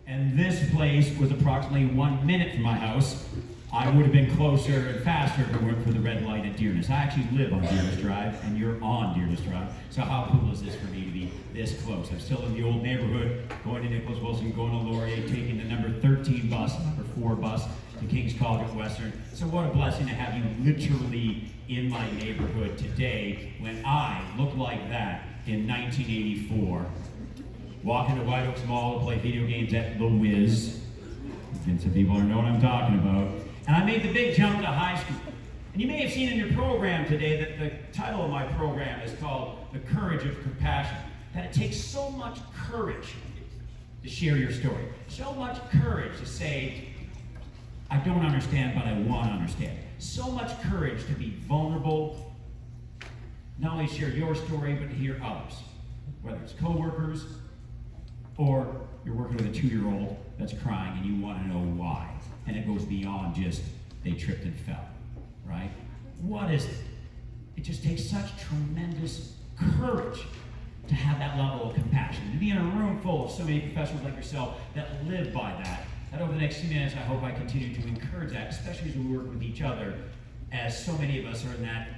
and this place was approximately 1 minute from my house, I would have been closer and faster if it weren't for the red light at Dearness. I actually live on Dearness Drive, and you're on Dearness Drive. So how cool is this for me to be this close? I'm still in the old neighborhood, going to Nicholas Wilson, going to Laurier, taking the number 13 bus, number 4 bus to King's College at Western. So what a blessing to have you literally in my neighborhood today when I looked like that in 1984. Walking to White Oaks Mall to play video games at The Wiz. And some people know what I'm talking about. And I made the big jump to high school. And you may have seen in your program today that the title of my program is called The Courage of Compassion. That it takes so much courage to share your story. So much courage to say, I don't understand, but I want to understand. So much courage to be vulnerable, not only share your story, but to hear others. Whether it's coworkers, or you're working with a 2-year-old that's crying and you want to know why. And it goes beyond just they tripped and fell, right? What is it? It just takes such tremendous courage to have that level of compassion. To be in a room full of so many professionals like yourself that live by that. That over the next few minutes, I hope I continue to encourage that, especially as we work with each other, as so many of us are in that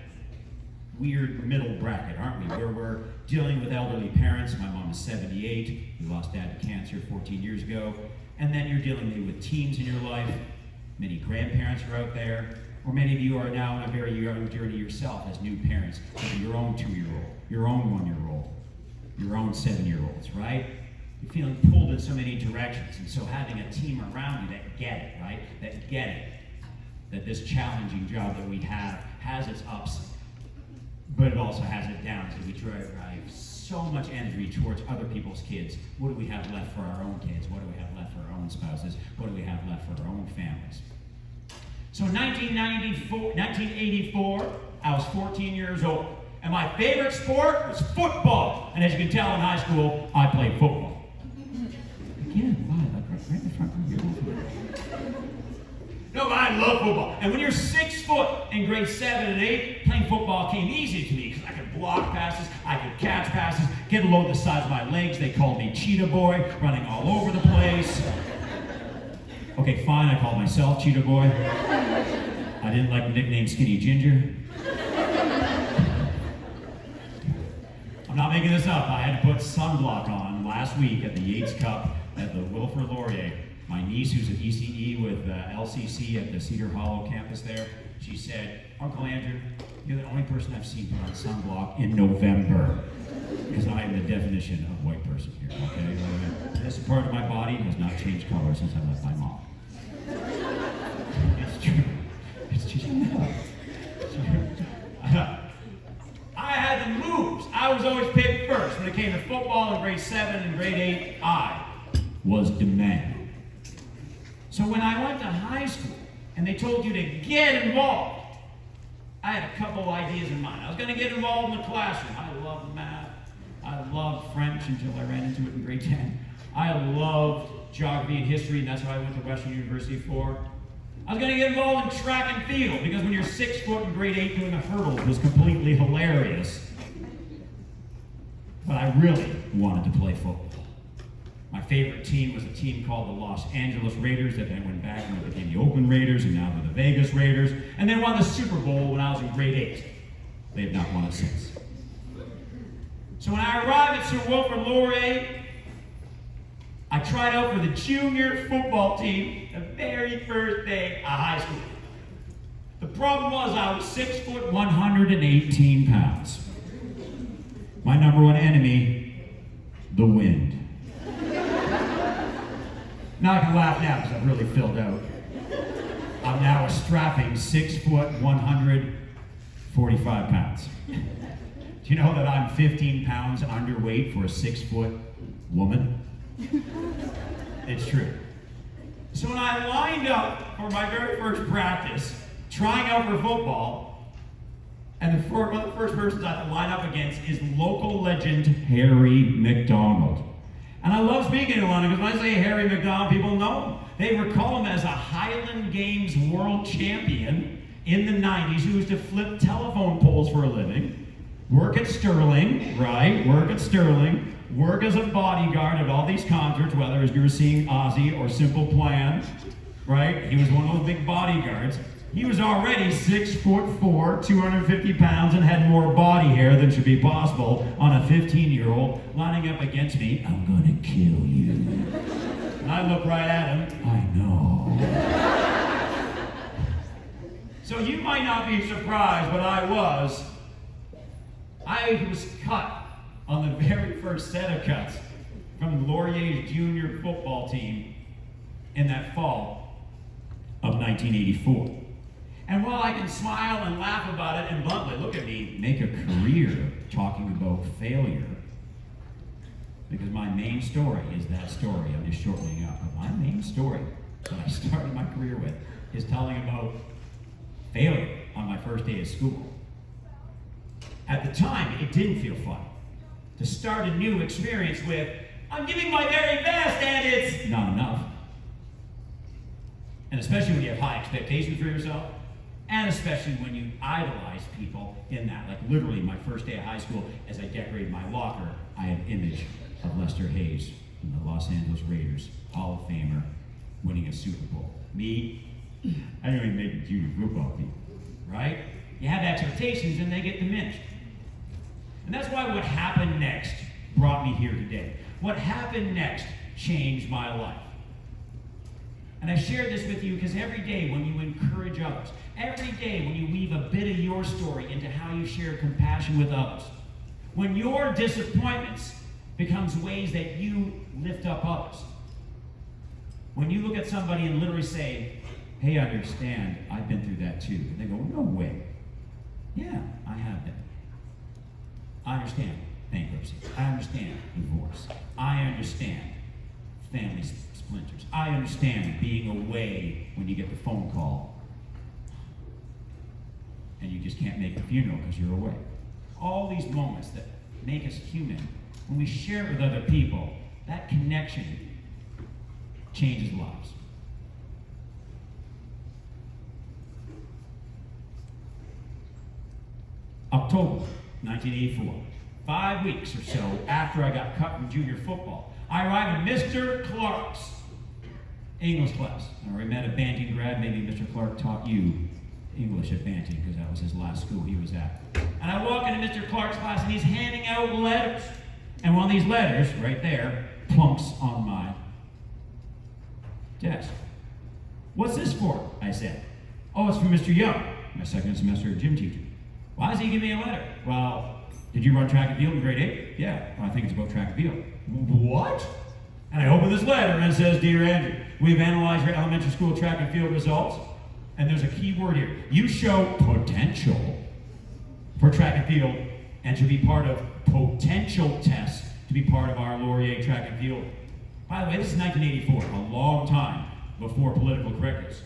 weird middle bracket, aren't we? Where we're dealing with elderly parents. My mom is 78. We lost dad to cancer 14 years ago. And then you're dealing maybe with teens in your life. Many grandparents are out there. Or many of you are now in a very young journey yourself as new parents. Your own 2-year-old, your own 1-year-old, your own 7-year-olds, right? You're feeling pulled in so many directions. And so having a team around you that get it, right? That get it. That this challenging job that we have has its ups, but it also has its downs. And we drive so much energy towards other people's kids. What do we have left for our own kids? What do we have left for our own spouses? What do we have left for our own families? So in 1984, I was 14 years old. And my favorite sport was football. And as you can tell in high school, I played football. Again, why? Like right in the front of your No, but I love football. And when you're 6 foot in grade 7 and 8, playing football came easy to me because I could block passes, I could catch passes, get low the size of my legs. They called me Cheetah Boy, running all over the place. Okay, fine, I called myself Cheetah Boy. I didn't like the nickname Skinny Ginger. I'm not making this up. I had to put sunblock on last week at the Yates Cup at the Wilfrid Laurier. My niece, who's at ECE with LCC at the Cedar Hollow campus there, she said, Uncle Andrew, you're the only person I've seen put on sunblock in November. Because I am the definition of white person here, okay? This part of my body has not changed color since I left my mom. It's true. It's just I had the moves. I was always picked first. When it came to football in grade 7 and grade 8, I was demanding. So when I went to high school and they told you to get involved, I had a couple ideas in mind. I was going to get involved in the classroom. I loved math. I loved French until I ran into it in grade 10. I loved geography and history, and that's what I went to Western University for. I was going to get involved in track and field, because when you're 6 foot in grade 8 doing the hurdles was completely hilarious. But I really wanted to play football. My favorite team was a team called the Los Angeles Raiders that then went back and became the Oakland Raiders, and now they're the Vegas Raiders, and they won the Super Bowl when I was in grade 8. They have not won it since. So when I arrived at Sir Wilfrid Laurier, I tried out for the junior football team the very first day of high school. The problem was I was 6 foot, 118 pounds. My number one enemy, the wind. Now I can laugh now because I've really filled out. I'm now a strapping 6 foot, 145 pounds. Do you know that I'm 15 pounds underweight for a 6 foot woman? It's true. So when I lined up for my very first practice, trying out for football, and one of the first persons I had to line up against is local legend Harry McDonald. And I love speaking to London because when I say Harry McDonald, people know him. They recall him as a Highland Games world champion in the 90s who used to flip telephone poles for a living, work at Sterling, right? Work at Sterling. Work as a bodyguard at all these concerts, whether as you were seeing Ozzy or Simple Plan, right? He was one of those big bodyguards. He was already 6'4", 250 pounds, and had more body hair than should be possible on a 15-year-old lining up against me. I'm gonna kill you. And I look right at him. I know. So you might not be surprised, but I was cut on the very first set of cuts from Laurier's junior football team in that fall of 1984. And while I can smile and laugh about it and bluntly, look at me, make a career talking about failure, because my main story is that story, I'm just shortening up, but my main story that I started my career with is telling about failure on my first day of school. At the time, it didn't feel fun to start a new experience with, I'm giving my very best and it's not enough. And especially when you have high expectations for yourself, and especially when you idolize people in that. Like literally my first day of high school, as I decorated my locker, I had an image of Lester Hayes from the Los Angeles Raiders, Hall of Famer, winning a Super Bowl. Me, I don't even make junior football team, right? You have expectations and they get diminished. And that's why what happened next brought me here today. What happened next changed my life. And I share this with you because every day when you encourage others, every day when you weave a bit of your story into how you share compassion with others, when your disappointments becomes ways that you lift up others, when you look at somebody and literally say, hey, I understand, I've been through that too. And they go, no way. Yeah, I have that. I understand bankruptcy. I understand divorce. I understand family splinters. I understand being away when you get the phone call and you just can't make the funeral because you're away. All these moments that make us human, when we share it with other people, that connection changes lives. October 1984, 5 weeks or so after I got cut from junior football, I arrived in Mr. Clark's English class. I already met a Banting grad. Maybe Mr. Clark taught you English at Banting because that was his last school he was at. And I walk into Mr. Clark's class and he's handing out letters. And one of these letters, right there, plunks on my desk. What's this for? I said. Oh, it's from Mr. Young, my second semester gym teacher. Why does he give me a letter? Well, did you run track and field in grade 8? Yeah. Well, I think it's about track and field. What? And I open this letter and it says, Dear Andrew, we've analyzed your elementary school track and field results, and there's a key word here. You show potential for track and field and should be part of potential tests to be part of our Laurier track and field. By the way, this is 1984, a long time before political correctness.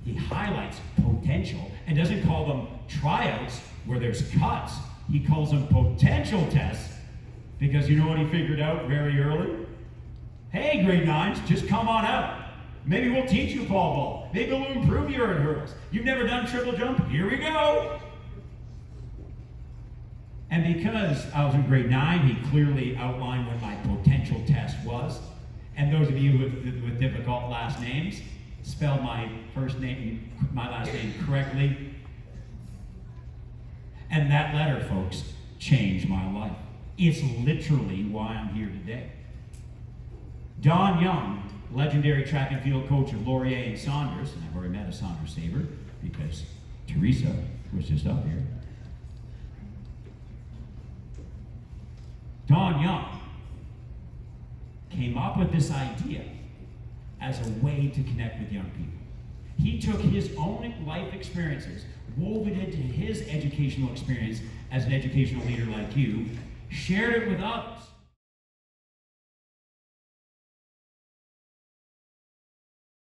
He highlights potential and doesn't call them tryouts where there's cuts. He calls them potential tests because you know what he figured out very early? Hey, grade 9s, just come on out. Maybe we'll teach you pole vault. Maybe we'll improve your hurdles. You've never done triple jump? Here we go. And because I was in grade 9, he clearly outlined what my potential test was. And those of you with difficult last names, spelled my first name, my last name correctly. And that letter, folks, changed my life. It's literally why I'm here today. Don Young, legendary track and field coach of Laurier and Saunders, and I've already met a Saunders saver because Teresa was just up here. Don Young came up with this idea as a way to connect with young people. He took his own life experiences, wove it into his educational experience as an educational leader like you, shared it with others,